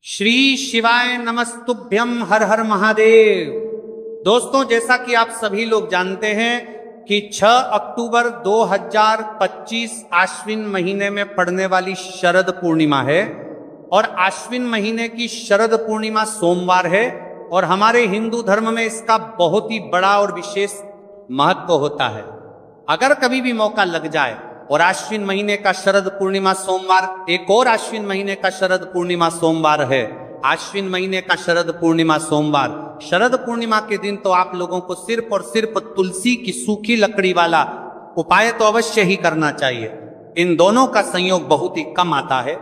श्री शिवाय नमस्तुभ्यम हर हर महादेव। दोस्तों, जैसा कि आप सभी लोग जानते हैं कि 6 अक्टूबर 2025 आश्विन महीने में पड़ने वाली शरद पूर्णिमा है और आश्विन महीने की शरद पूर्णिमा सोमवार है और हमारे हिंदू धर्म में इसका बहुत ही बड़ा और विशेष महत्व होता है। अगर कभी भी मौका लग जाए और आश्विन महीने का शरद पूर्णिमा सोमवार, एक और आश्विन महीने का शरद पूर्णिमा सोमवार है, आश्विन महीने का शरद पूर्णिमा सोमवार, शरद पूर्णिमा के दिन तो आप लोगों को सिर्फ और सिर्फ तुलसी की सूखी लकड़ी वाला उपाय तो अवश्य ही करना चाहिए। इन दोनों का संयोग बहुत ही कम आता है।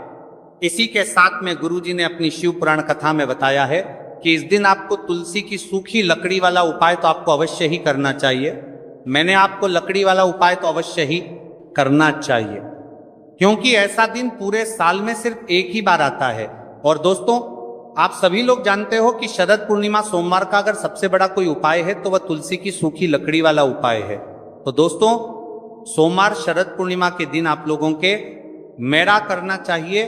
इसी के साथ में गुरुजी ने अपनी शिव पुराण कथा में बताया है कि इस दिन आपको तुलसी की सूखी लकड़ी वाला उपाय तो आपको अवश्य ही करना चाहिए। मैंने आपको लकड़ी वाला उपाय तो अवश्य ही करना चाहिए, क्योंकि ऐसा दिन पूरे साल में सिर्फ एक ही बार आता है। और दोस्तों, आप सभी लोग जानते हो कि शरद पूर्णिमा सोमवार का अगर सबसे बड़ा कोई उपाय है तो वह तुलसी की सूखी लकड़ी वाला उपाय है। तो दोस्तों, सोमवार शरद पूर्णिमा के दिन आप लोगों के मेरा करना चाहिए,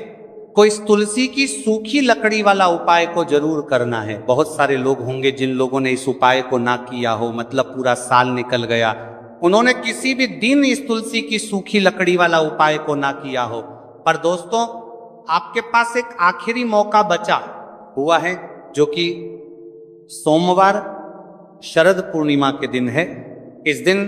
को इस तुलसी की सूखी लकड़ी वाला उपाय को जरूर करना है। बहुत सारे लोग होंगे जिन लोगों ने इस उपाय को ना किया हो, मतलब पूरा साल निकल गया, उन्होंने किसी भी दिन इस तुलसी की सूखी लकड़ी वाला उपाय को ना किया हो। पर दोस्तों, आपके पास एक आखिरी मौका बचा हुआ है, जो कि सोमवार शरद पूर्णिमा के दिन है। इस दिन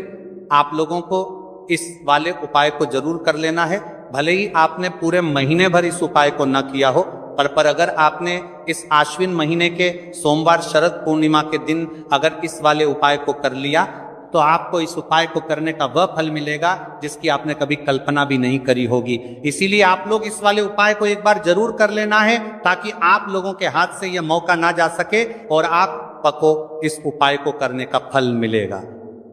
आप लोगों को इस वाले उपाय को जरूर कर लेना है। भले ही आपने पूरे महीने भर इस उपाय को न किया हो, पर अगर आपने इस आश्विन महीने के सोमवार शरद पूर्णिमा के दिन अगर इस वाले उपाय को कर लिया तो आपको इस उपाय को करने का वह फल मिलेगा जिसकी आपने कभी कल्पना भी नहीं करी होगी। इसीलिए आप लोग इस वाले उपाय को एक बार जरूर कर लेना है, ताकि आप लोगों के हाथ से यह मौका ना जा सके और आपको इस उपाय को करने का फल मिलेगा।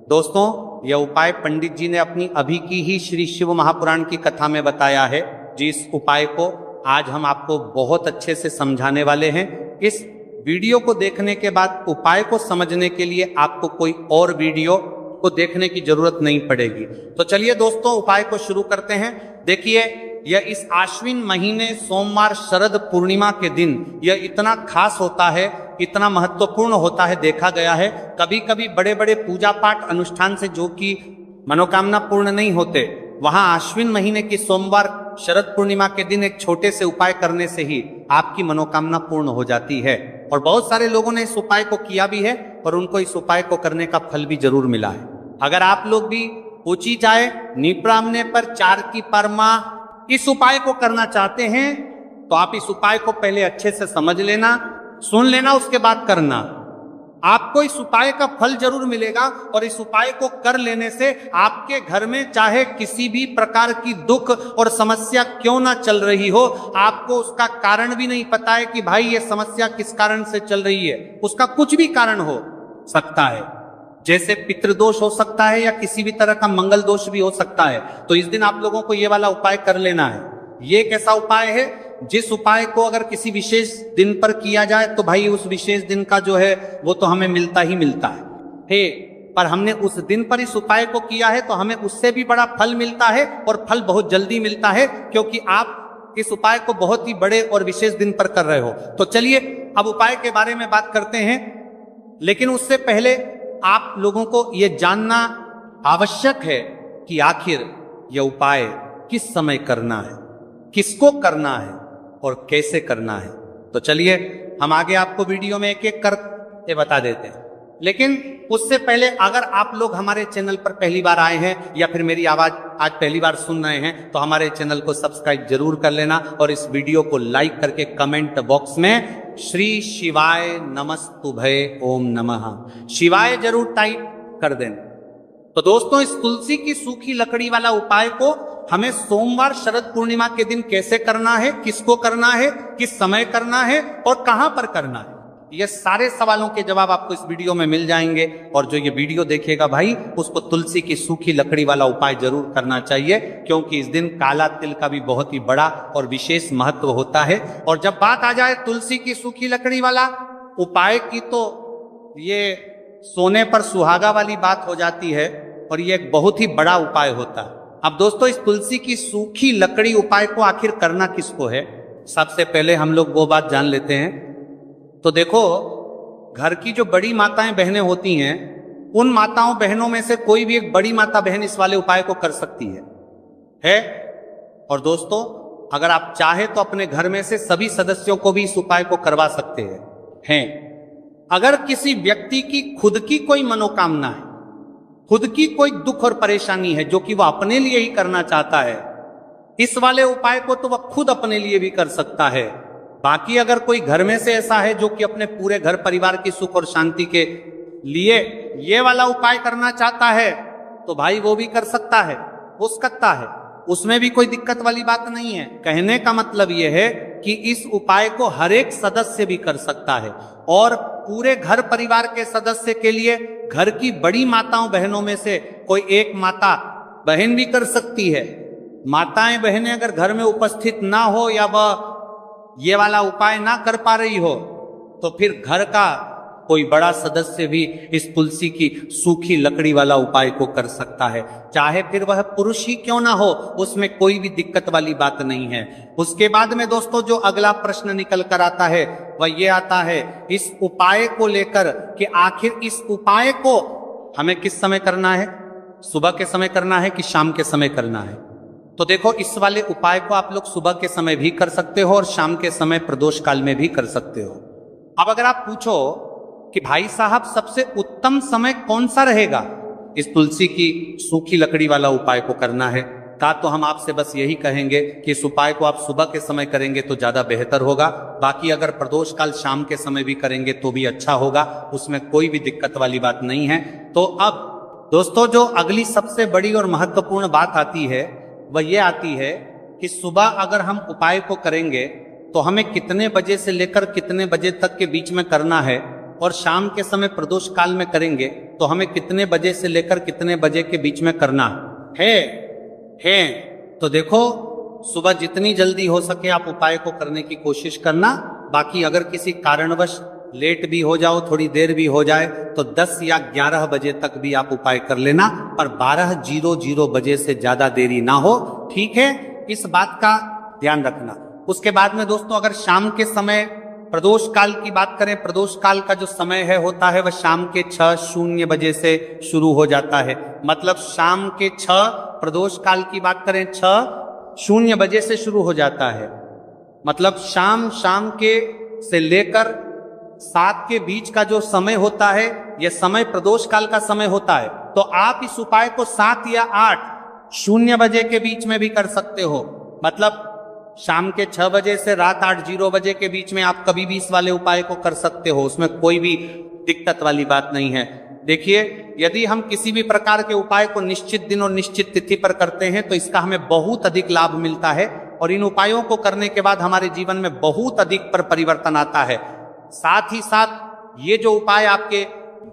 दोस्तों, यह उपाय पंडित जी ने अपनी अभी की ही श्री शिव महापुराण की कथा में बताया है। जिस उपाय को आज हम आपको बहुत अच्छे से समझाने वाले हैं। इस वीडियो को देखने के बाद उपाय को समझने के लिए आपको कोई और वीडियो को देखने की जरूरत नहीं पड़ेगी। तो चलिए दोस्तों, उपाय को शुरू करते हैं। देखिए, यह इस आश्विन महीने सोमवार शरद पूर्णिमा के दिन यह इतना खास होता है, इतना महत्वपूर्ण होता है। देखा गया है कभी कभी बड़े बड़े पूजा पाठ अनुष्ठान से जो कि मनोकामना पूर्ण नहीं होते, वहां आश्विन महीने की सोमवार शरद पूर्णिमा के दिन एक छोटे से उपाय करने से ही आपकी मनोकामना पूर्ण हो जाती है। और बहुत सारे लोगों ने इस उपाय को किया भी है और उनको इस उपाय को करने का फल भी जरूर मिला है। अगर आप लोग भी पूछी जाए निप्रामने पर 4 की परमा इस उपाय को करना चाहते हैं तो आप इस उपाय को पहले अच्छे से समझ लेना, सुन लेना, उसके बाद करना। आपको इस उपाय का फल जरूर मिलेगा और इस उपाय को कर लेने से आपके घर में चाहे किसी भी प्रकार की दुख और समस्या क्यों ना चल रही हो, आपको उसका कारण भी नहीं पता है कि भाई ये समस्या किस कारण से चल रही है। उसका कुछ भी कारण हो सकता है, जैसे पितृदोष हो सकता है या किसी भी तरह का मंगल दोष भी हो सकता है। तो इस दिन आप लोगों को ये वाला उपाय कर लेना है। ये एक ऐसा उपाय है जिस उपाय को अगर किसी विशेष दिन पर किया जाए तो भाई उस विशेष दिन का जो है वो तो हमें मिलता ही मिलता है। पर हमने उस दिन पर इस उपाय को किया है तो हमें उससे भी बड़ा फल मिलता है और फल बहुत जल्दी मिलता है, क्योंकि आप इस उपाय को बहुत ही बड़े और विशेष दिन पर कर रहे हो। तो चलिए अब उपाय के बारे में बात करते हैं, लेकिन उससे पहले आप लोगों को यह जानना आवश्यक है कि आखिर यह उपाय किस समय करना है, किसको करना है और कैसे करना है। तो चलिए हम आगे आपको वीडियो में एक एक करके बता देते हैं। लेकिन उससे पहले अगर आप लोग हमारे चैनल पर पहली बार आए हैं या फिर मेरी आवाज आज पहली बार सुन रहे हैं तो हमारे चैनल को सब्सक्राइब जरूर कर लेना और इस वीडियो को लाइक करके कमेंट बॉक्स में श्री शिवाय नमस्तुभय ओम नमः शिवाय जरूर टाइप कर देना। तो दोस्तों, इस तुलसी की सूखी लकड़ी वाला उपाय को हमें सोमवार शरद पूर्णिमा के दिन कैसे करना है, किसको करना है, किस समय करना है और कहां पर करना है, ये सारे सवालों के जवाब आपको इस वीडियो में मिल जाएंगे। और जो ये वीडियो देखेगा भाई, उसको तुलसी की सूखी लकड़ी वाला उपाय जरूर करना चाहिए, क्योंकि इस दिन काला तिल का भी बहुत ही बड़ा और विशेष महत्व होता है। और जब बात आ जाए तुलसी की सूखी लकड़ी वाला उपाय की, तो ये सोने पर सुहागा वाली बात हो जाती है और ये एक बहुत ही बड़ा उपाय होता है। अब दोस्तों, इस तुलसी की सूखी लकड़ी उपाय को आखिर करना किसको है? सबसे पहले हम लोग वो बात जान लेते हैं। तो देखो, घर की जो बड़ी माताएं बहनें होती हैं, उन माताओं बहनों में से कोई भी एक बड़ी माता बहन इस वाले उपाय को कर सकती है। और दोस्तों, अगर आप चाहे तो अपने घर में से सभी सदस्यों को भी इस उपाय को करवा सकते हैं। अगर किसी व्यक्ति की खुद की कोई मनोकामना है, खुद की कोई दुख और परेशानी है जो कि वह अपने लिए ही करना चाहता है, इस वाले उपाय को तो वह खुद अपने लिए भी कर सकता है। बाकी अगर कोई घर में से ऐसा है जो कि अपने पूरे घर परिवार की सुख और शांति के लिए ये वाला उपाय करना चाहता है, तो भाई वो भी कर सकता है, हो सकता है, उसमें भी कोई दिक्कत वाली बात नहीं है। कहने का मतलब यह है कि इस उपाय को हर एक सदस्य भी कर सकता है, और पूरे घर परिवार के सदस्य के लिए घर की बड़ी माताओं बहनों में से कोई एक माता बहन भी कर सकती है। माताएं बहनें अगर घर में उपस्थित ना हो या वह ये वाला उपाय ना कर पा रही हो, तो फिर घर का कोई बड़ा सदस्य भी इस तुलसी की सूखी लकड़ी वाला उपाय को कर सकता है, चाहे फिर वह पुरुष ही क्यों ना हो, उसमें कोई भी दिक्कत वाली बात नहीं है। उसके बाद में दोस्तों जो अगला प्रश्न निकल कर आता है वह ये आता है इस उपाय को लेकर कि आखिर इस उपाय को हमें किस समय करना है, सुबह के समय करना है कि शाम के समय करना है। तो देखो, इस वाले उपाय को आप लोग सुबह के समय भी कर सकते हो और शाम के समय प्रदोष काल में भी कर सकते हो। अब अगर आप पूछो कि भाई साहब सबसे उत्तम समय कौन सा रहेगा इस तुलसी की सूखी लकड़ी वाला उपाय को करना है, तो हम आपसे बस यही कहेंगे कि इस उपाय को आप सुबह के समय करेंगे तो ज्यादा बेहतर होगा। बाकी अगर प्रदोष काल शाम के समय भी करेंगे तो भी अच्छा होगा, उसमें कोई भी दिक्कत वाली बात नहीं है। तो अब दोस्तों जो अगली सबसे बड़ी और महत्वपूर्ण बात आती है वह ये आती है कि सुबह अगर हम उपाय को करेंगे तो हमें कितने बजे से लेकर कितने बजे तक के बीच में करना है, और शाम के समय प्रदोष काल में करेंगे तो हमें कितने बजे से लेकर कितने बजे के बीच में करना है। तो देखो, सुबह जितनी जल्दी हो सके आप उपाय को करने की कोशिश करना। बाकी अगर किसी कारणवश लेट भी हो जाओ, थोड़ी देर भी हो जाए, तो 10 या 11 बजे तक भी आप उपाय कर लेना, पर 12:00 बजे से ज्यादा देरी ना हो, ठीक है? इस बात का ध्यान रखना। उसके बाद में दोस्तों अगर शाम के समय प्रदोष काल की बात करें, प्रदोष काल का जो समय होता है वह शाम के 6:00 बजे से शुरू हो जाता है। मतलब शाम के 6 प्रदोष काल की बात करें 6:00 बजे से शुरू हो जाता है। मतलब शाम के से लेकर 7 के बीच का जो समय होता है यह समय प्रदोष काल का समय होता है। तो आप इस उपाय को 7 या 8:00 बजे के बीच में भी कर सकते हो। मतलब शाम के 6 बजे से रात 8:00 बजे के बीच में आप कभी भी इस वाले उपाय को कर सकते हो, उसमें कोई भी दिक्कत वाली बात नहीं है। देखिए, यदि हम किसी भी प्रकार के उपाय को निश्चित दिन और निश्चित तिथि पर करते हैं तो इसका हमें बहुत अधिक लाभ मिलता है, और इन उपायों को करने के बाद हमारे जीवन में बहुत अधिक परिवर्तन आता है। साथ ही साथ ये जो उपाय आपके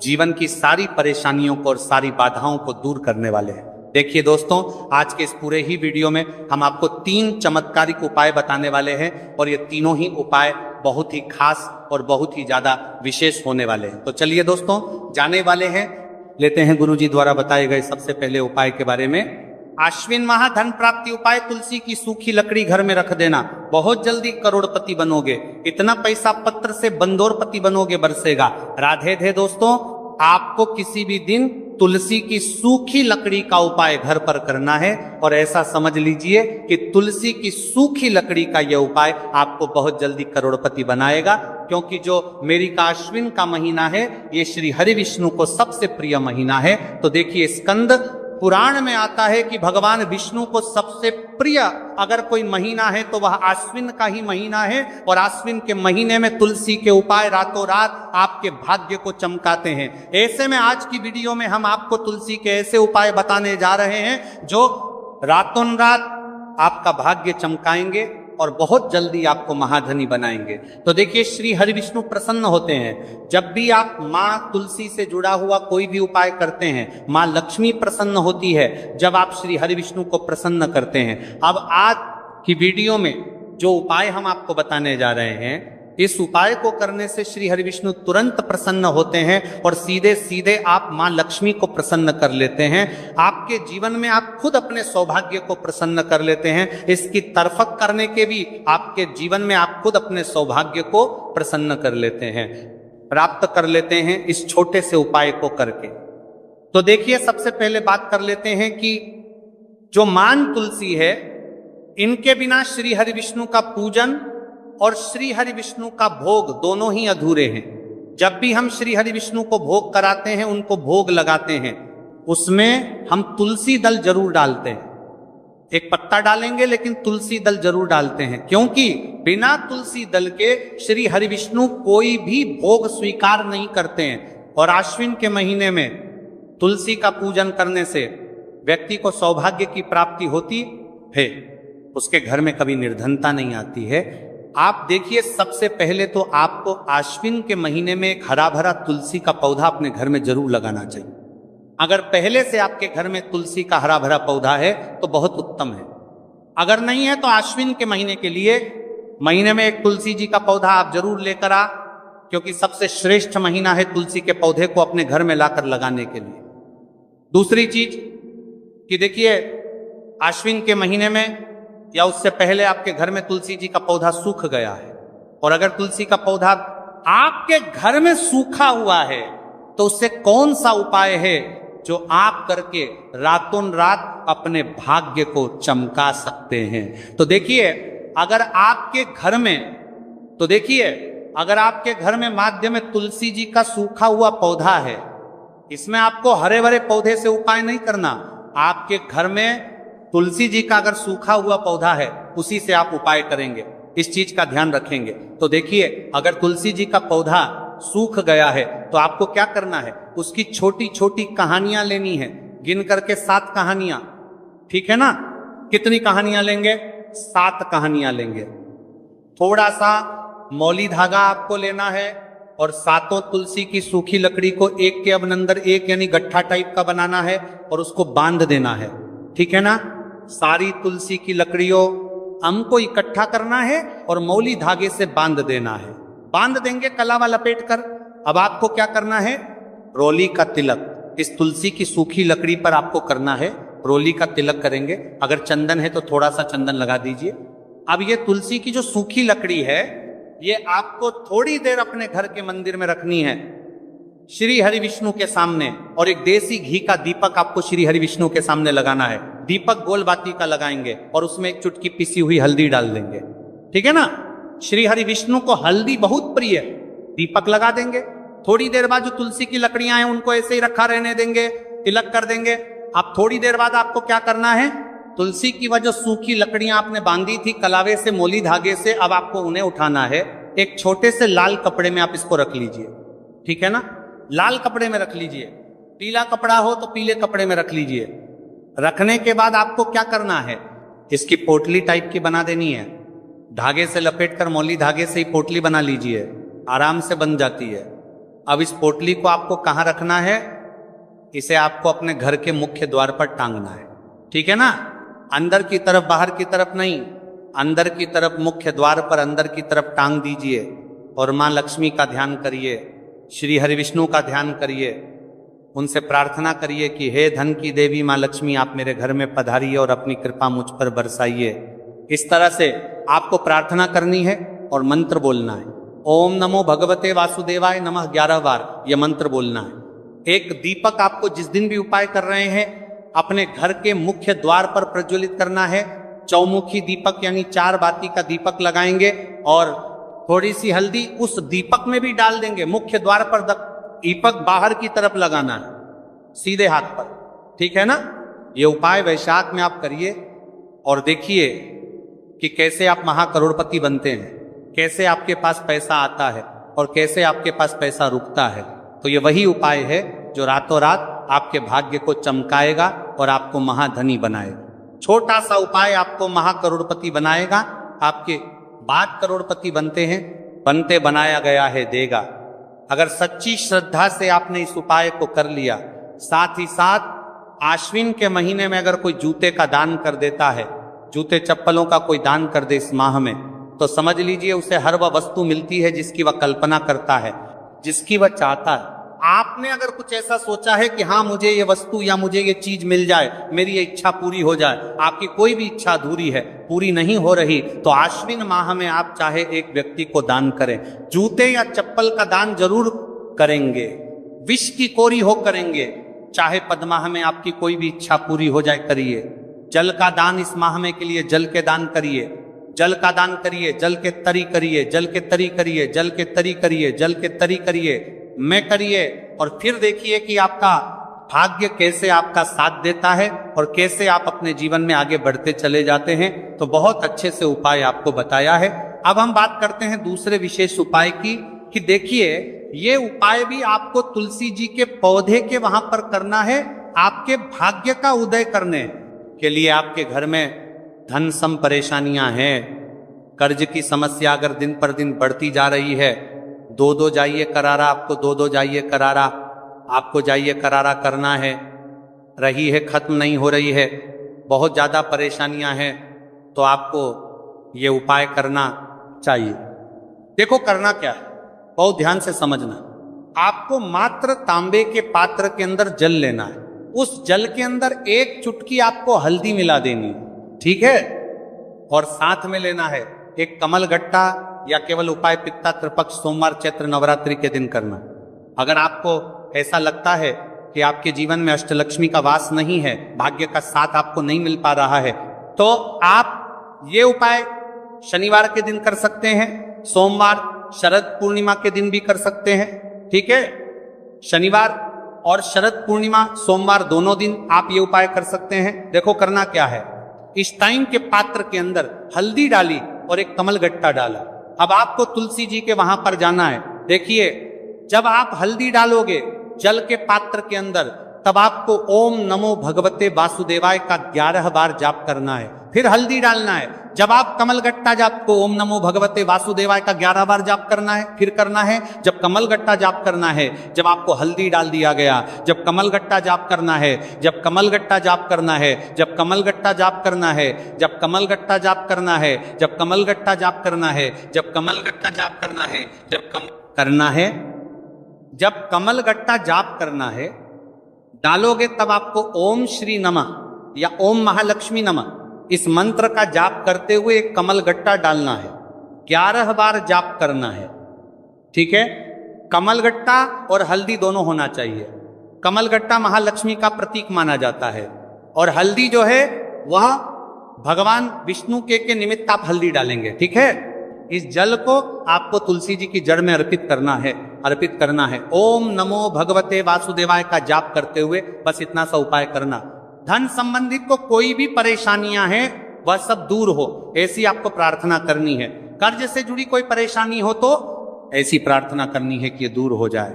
जीवन की सारी परेशानियों को और सारी बाधाओं को दूर करने वाले हैं। देखिए दोस्तों, आज के इस पूरे ही वीडियो में हम आपको 3 चमत्कारिक उपाय बताने वाले हैं, और ये तीनों ही उपाय बहुत ही खास और बहुत ही ज्यादा विशेष होने वाले हैं। तो चलिए दोस्तों, जाने वाले हैं, लेते हैं गुरुजी द्वारा बताए गए सबसे पहले उपाय के बारे में। आश्विन माह धन प्राप्ति उपाय, तुलसी की सूखी लकड़ी घर में रख देना, बहुत जल्दी करोड़पति बनोगे। इतना पैसा पत्र से बंदोरपति बनोगे, बरसेगा। राधे थे दोस्तों, आपको किसी भी दिन तुलसी की सूखी लकड़ी का उपाय घर पर करना है, और ऐसा समझ लीजिए कि तुलसी की सूखी लकड़ी का यह उपाय आपको बहुत जल्दी करोड़पति बनाएगा। क्योंकि जो मेरी का अश्विन का महीना है ये श्री हरि विष्णु को सबसे प्रिय महीना है। तो देखिए, स्कंद पुराण में आता है कि भगवान विष्णु को सबसे प्रिय अगर कोई महीना है तो वह आश्विन का ही महीना है, और आश्विन के महीने में तुलसी के उपाय रातों रात आपके भाग्य को चमकाते हैं। ऐसे में आज की वीडियो में हम आपको तुलसी के ऐसे उपाय बताने जा रहे हैं जो रातों रात आपका भाग्य चमकाएंगे और बहुत जल्दी आपको महाधनी बनाएंगे। तो देखिए, श्री हरि विष्णु प्रसन्न होते हैं जब भी आप माँ तुलसी से जुड़ा हुआ कोई भी उपाय करते हैं। माँ लक्ष्मी प्रसन्न होती है जब आप श्री हरि विष्णु को प्रसन्न करते हैं। अब आज की वीडियो में जो उपाय हम आपको बताने जा रहे हैं इस उपाय को करने से श्री हरि विष्णु तुरंत प्रसन्न होते हैं और सीधे सीधे आप मां लक्ष्मी को प्रसन्न कर लेते हैं। आपके जीवन में आप खुद अपने सौभाग्य को प्रसन्न कर लेते हैं। इसकी तरफक करने के भी आपके जीवन में आप खुद अपने सौभाग्य को प्रसन्न कर लेते हैं, प्राप्त कर लेते हैं इस छोटे से उपाय को करके। तो देखिए, सबसे पहले बात कर लेते हैं कि जो मान तुलसी है, इनके बिना श्री हरि विष्णु का पूजन और श्री हरि विष्णु का भोग दोनों ही अधूरे हैं। जब भी हम श्री हरि विष्णु को भोग कराते हैं, उनको भोग लगाते हैं, उसमें हम तुलसी दल जरूर डालते हैं। एक पत्ता डालेंगे लेकिन तुलसी दल जरूर डालते हैं, क्योंकि बिना तुलसी दल के श्री हरि विष्णु कोई भी भोग स्वीकार नहीं करते हैं। और आश्विन के महीने में तुलसी का पूजन करने से व्यक्ति को सौभाग्य की प्राप्ति होती है, उसके घर में कभी निर्धनता नहीं आती है। आप देखिए, सबसे पहले तो आपको आश्विन के महीने में एक हरा भरा तुलसी का पौधा अपने घर में जरूर लगाना चाहिए। अगर पहले से आपके घर में तुलसी का हरा भरा पौधा है तो बहुत उत्तम है। अगर नहीं है तो आश्विन के महीने के लिए महीने में एक तुलसी जी का पौधा आप जरूर लेकर आ, क्योंकि सबसे श्रेष्ठ महीना है तुलसी के पौधे को अपने घर में लाकर लगाने के लिए। दूसरी चीज कि देखिए, आश्विन के महीने में या उससे पहले आपके घर में तुलसी जी का पौधा सूख गया है, और अगर तुलसी का पौधा आपके घर में सूखा हुआ है तो उससे कौन सा उपाय है जो आप करके रातों रात अपने भाग्य को चमका सकते हैं। तो देखिए, अगर आपके घर में माध्य में तुलसी जी का सूखा हुआ पौधा है, इसमें आपको हरे भरे पौधे से उपाय नहीं करना। आपके घर में तुलसी जी का अगर सूखा हुआ पौधा है, उसी से आप उपाय करेंगे, इस चीज का ध्यान रखेंगे। तो देखिए, अगर तुलसी जी का पौधा सूख गया है तो आपको क्या करना है, उसकी छोटी छोटी कहानियां लेनी है, गिन करके 7 कहानियां, ठीक है ना। कितनी कहानियां लेंगे? 7 कहानियां लेंगे। थोड़ा सा मौली धागा आपको लेना है और 7 तुलसी की सूखी लकड़ी को एक के अंदर एक यानी गट्ठा टाइप का बनाना है और उसको बांध देना है, ठीक है ना। सारी तुलसी की लकड़ियों हमको इकट्ठा करना है और मौली धागे से बांध देना है। बांध देंगे कलावा लपेट कर। अब आपको क्या करना है, रोली का तिलक इस तुलसी की सूखी लकड़ी पर आपको करना है। रोली का तिलक करेंगे। अगर चंदन है तो थोड़ा सा चंदन लगा दीजिए। अब ये तुलसी की जो सूखी लकड़ी है, ये आपको थोड़ी देर अपने घर के मंदिर में रखनी है श्री हरि विष्णु के सामने, और एक देसी घी का दीपक आपको श्री हरि विष्णु के सामने लगाना है। दीपक गोल बाती का लगाएंगे और उसमें एक चुटकी पिसी हुई हल्दी डाल देंगे, ठीक है ना। श्री हरि विष्णु को हल्दी बहुत प्रिय है। दीपक लगा देंगे। थोड़ी देर बाद जो तुलसी की लकड़ियां हैं उनको ऐसे ही रखा रहने देंगे, तिलक कर देंगे। अब थोड़ी देर बाद आपको क्या करना है, तुलसी की वह जो सूखी लकड़ियां आपने बांधी थी कलावे से, मोली धागे से, अब आपको उन्हें उठाना है। एक छोटे से लाल कपड़े में आप इसको रख लीजिए, ठीक है ना। लाल कपड़े में रख लीजिए, पीला कपड़ा हो तो पीले कपड़े में रख लीजिए। रखने के बाद आपको क्या करना है, इसकी पोटली टाइप की बना देनी है। धागे से लपेटकर, मौली धागे से ही पोटली बना लीजिए, आराम से बन जाती है। अब इस पोटली को आपको कहाँ रखना है, इसे आपको अपने घर के मुख्य द्वार पर टांगना है, ठीक है ना। अंदर की तरफ, बाहर की तरफ नहीं, अंदर की तरफ मुख्य द्वार पर अंदर की तरफ टांग दीजिए और माँ लक्ष्मी का ध्यान करिए, श्री हरि विष्णु का ध्यान करिए, उनसे प्रार्थना करिए कि हे धन की देवी माँ लक्ष्मी, आप मेरे घर में पधारिए और अपनी कृपा मुझ पर बरसाइए। इस तरह से आपको प्रार्थना करनी है और मंत्र बोलना है। ओम नमो भगवते वासुदेवाय नमः 11 बार यह मंत्र बोलना है। एक दीपक आपको जिस दिन भी उपाय कर रहे हैं अपने घर के मुख्य द्वार पर प्रज्वलित करना है। चौमुखी दीपक यानी 4 बाती का दीपक लगाएंगे और थोड़ी सी हल्दी उस दीपक में भी डाल देंगे। मुख्य द्वार पर दीपक बाहर की तरफ लगाना है, सीधे हाथ पर, ठीक है ना। ये उपाय वैशाख में आप करिए और देखिए कि कैसे आप महाकरोड़पति बनते हैं, कैसे आपके पास पैसा आता है और कैसे आपके पास पैसा रुकता है। तो ये वही उपाय है जो रातों रात आपके भाग्य को चमकाएगा और आपको महाधनी बनाएगा। छोटा सा उपाय आपको महाकरोड़पति बनाएगा। आपके बाद करोड़पति बनते हैं, बनते बनाया गया है देगा। अगर सच्ची श्रद्धा से आपने इस उपाय को कर लिया, साथ ही साथ आश्विन के महीने में अगर कोई जूते का दान कर देता है, जूते चप्पलों का कोई दान कर दे इस माह में, तो समझ लीजिए उसे हर वह वस्तु मिलती है जिसकी वह कल्पना करता है, जिसकी वह चाहता है। आपने अगर कुछ ऐसा सोचा है कि हाँ मुझे ये वस्तु या मुझे ये चीज मिल जाए, मेरी ये इच्छा पूरी हो जाए, आपकी कोई भी इच्छा अधूरी है, पूरी नहीं हो रही, तो आश्विन माह में आप चाहे एक व्यक्ति को दान करें, जूते या चप्पल का दान जरूर करेंगे, विष की कोरी हो करेंगे, चाहे पद माह में आपकी कोई भी इच्छा पूरी हो जाए करिए। जल का दान इस माह में के लिए जल के दान करिए, जल का दान करिए, जल के तरी करिए, जल के तरी करिए, जल के तरी करिए, जल के तरी करिए, मैं करिए, और फिर देखिए कि आपका भाग्य कैसे आपका साथ देता है और कैसे आप अपने जीवन में आगे बढ़ते चले जाते हैं। तो बहुत अच्छे से उपाय आपको बताया है। अब हम बात करते हैं दूसरे विशेष उपाय की, कि देखिए ये उपाय भी आपको तुलसी जी के पौधे के वहां पर करना है, आपके भाग्य का उदय करने के लिए। आपके घर में धन सम परेशानियां हैं, कर्ज की समस्या अगर दिन पर दिन बढ़ती जा रही है, दो जाइए करारा, आपको दो जाइए करारा, आपको जाइए करारा करना है, रही है खत्म नहीं हो रही है, बहुत ज्यादा परेशानियां हैं, तो आपको ये उपाय करना चाहिए। देखो करना क्या है, बहुत ध्यान से समझना। आपको मात्र तांबे के पात्र के अंदर जल लेना है, उस जल के अंदर एक चुटकी आपको हल्दी मिला देनी है, ठीक है, और साथ में लेना है एक कमल गट्टा, या केवल उपाय पित्ता त्रिपक्ष सोमवार चैत्र नवरात्रि के दिन करना। अगर आपको ऐसा लगता है कि आपके जीवन में अष्टलक्ष्मी का वास नहीं है, भाग्य का साथ आपको नहीं मिल पा रहा है, तो आप ये उपाय शनिवार के दिन कर सकते हैं, सोमवार शरद पूर्णिमा के दिन भी कर सकते हैं, ठीक है। शनिवार और शरद पूर्णिमा सोमवार दोनों दिन आप ये उपाय कर सकते हैं। देखो करना क्या है, इस टाइम के पात्र के अंदर हल्दी डाली और एक कमल गट्टा डाला। अब आपको तुलसी जी के वहां पर जाना है। देखिए जब आप हल्दी डालोगे जल के पात्र के अंदर, तब आपको ओम नमो भगवते वासुदेवाय का 11 बार जाप करना है, फिर हल्दी डालना है। जब आप कमल गट्टा जाप को ओम नमो भगवते वासुदेवाय का 11 बार जाप करना है, फिर करना है। जब कमल गट्टा जाप करना है, जब आपको हल्दी डाल दिया गया, जब कमल गट्टा जाप करना है, जब कमल गट्टा जाप करना है, जब कमल गट्टा जाप करना है, जब कमल गट्टा जाप करना है, जब कमल गट्टा जाप करना है, जब कमल गट्टा जाप करना है, जब करना है, जब कमल गट्टा जाप करना है डालोगे, तब आपको ओम श्री नमः या ओम महालक्ष्मी नमः इस मंत्र का जाप करते हुए एक कमल गट्टा डालना है, 11 बार जाप करना है, ठीक है। कमल गट्टा और हल्दी दोनों होना चाहिए। कमल गट्टा महालक्ष्मी का प्रतीक माना जाता है, और हल्दी जो है वह भगवान विष्णु के निमित्त आप हल्दी डालेंगे, ठीक है। इस जल को आपको तुलसी जी की जड़ में अर्पित करना है, अर्पित करना है। ओम नमो भगवते वासुदेवाय का जाप करते हुए बस इतना सा उपाय करना। धन संबंधित को कोई भी परेशानियां हैं वह सब दूर हो, ऐसी आपको प्रार्थना करनी है। कर्ज से जुड़ी कोई परेशानी हो तो ऐसी प्रार्थना करनी है कि ये दूर हो जाए,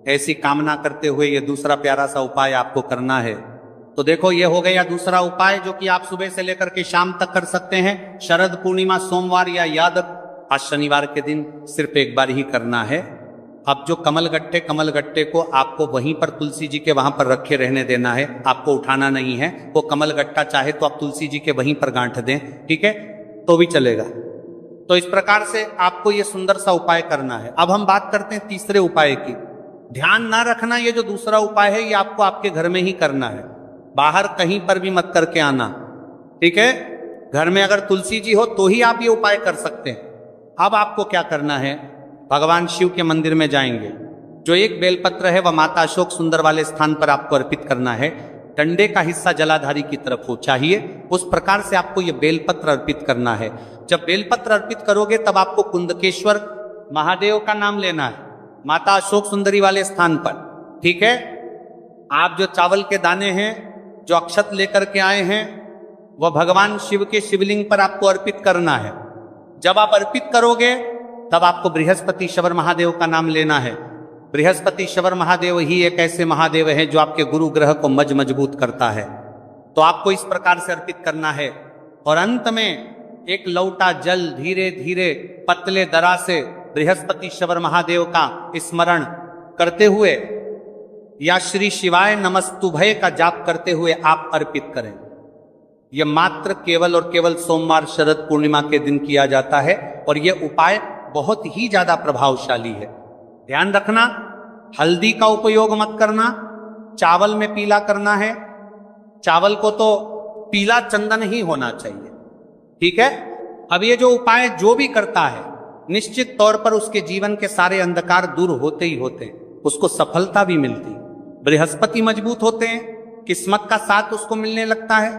ऐसी कामना करते हुए ये दूसरा प्यारा सा उपाय आपको करना है। तो देखो ये हो गया दूसरा उपाय, जो कि आप सुबह से लेकर के शाम तक कर सकते हैं। शरद पूर्णिमा सोमवार या याद आज शनिवार के दिन सिर्फ एक बार ही करना है। अब जो कमल गट्टे को आपको वहीं पर तुलसी जी के वहां पर रखे रहने देना है, आपको उठाना नहीं है। वो कमल गट्टा चाहे तो आप तुलसी जी के वहीं पर गांठ दें, ठीक है, तो भी चलेगा। तो इस प्रकार से आपको ये सुंदर सा उपाय करना है। अब हम बात करते हैं तीसरे उपाय की। ध्यान ना रखना, ये जो दूसरा उपाय है ये आपको आपके घर में ही करना है, बाहर कहीं पर भी मत करके आना, ठीक है। घर में अगर तुलसी जी हो तो ही आप ये उपाय कर सकते हैं। अब आपको क्या करना है, भगवान शिव के मंदिर में जाएंगे, जो एक बेलपत्र है वह माता अशोक सुंदर वाले स्थान पर आपको अर्पित करना है। डंडे का हिस्सा जलाधारी की तरफ हो चाहिए, उस प्रकार से आपको ये बेलपत्र अर्पित करना है। जब बेलपत्र अर्पित करोगे तब आपको कुंदकेश्वर महादेव का नाम लेना है, माता अशोक सुंदरी वाले स्थान पर, ठीक है। आप जो चावल के दाने हैं, जो अक्षत लेकर के आए हैं, वह भगवान शिव के शिवलिंग पर आपको अर्पित करना है। जब आप अर्पित करोगे तब आपको बृहस्पति शवर महादेव का नाम लेना है। बृहस्पति शवर महादेव ही एक ऐसे महादेव हैं जो आपके गुरु ग्रह को मजबूत करता है। तो आपको इस प्रकार से अर्पित करना है। और अंत में एक लौटा जल धीरे धीरे पतले दरा से बृहस्पति शवर महादेव का स्मरण करते हुए या श्री शिवाय नमस्तुभय का जाप करते हुए आप अर्पित करें। यह मात्र केवल और केवल सोमवार शरद पूर्णिमा के दिन किया जाता है और यह उपाय बहुत ही ज्यादा प्रभावशाली है। ध्यान रखना, हल्दी का उपयोग मत करना, चावल में पीला करना है। चावल को तो पीला चंदन ही होना चाहिए, ठीक है। अब ये जो उपाय जो भी करता है, निश्चित तौर पर उसके जीवन के सारे अंधकार दूर होते ही होते हैं, उसको सफलता भी मिलती, बृहस्पति मजबूत होते हैं, किस्मत का साथ उसको मिलने लगता है।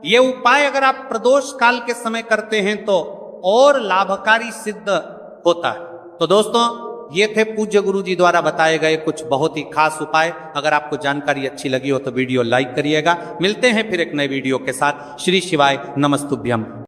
ये उपाय अगर आप प्रदोष काल के समय करते हैं तो और लाभकारी सिद्ध होता है। तो दोस्तों, ये थे पूज्य गुरु जी द्वारा बताए गए कुछ बहुत ही खास उपाय। अगर आपको जानकारी अच्छी लगी हो तो वीडियो लाइक करिएगा। मिलते हैं फिर एक नए वीडियो के साथ। श्री शिवाय नमस्तुभ्यम।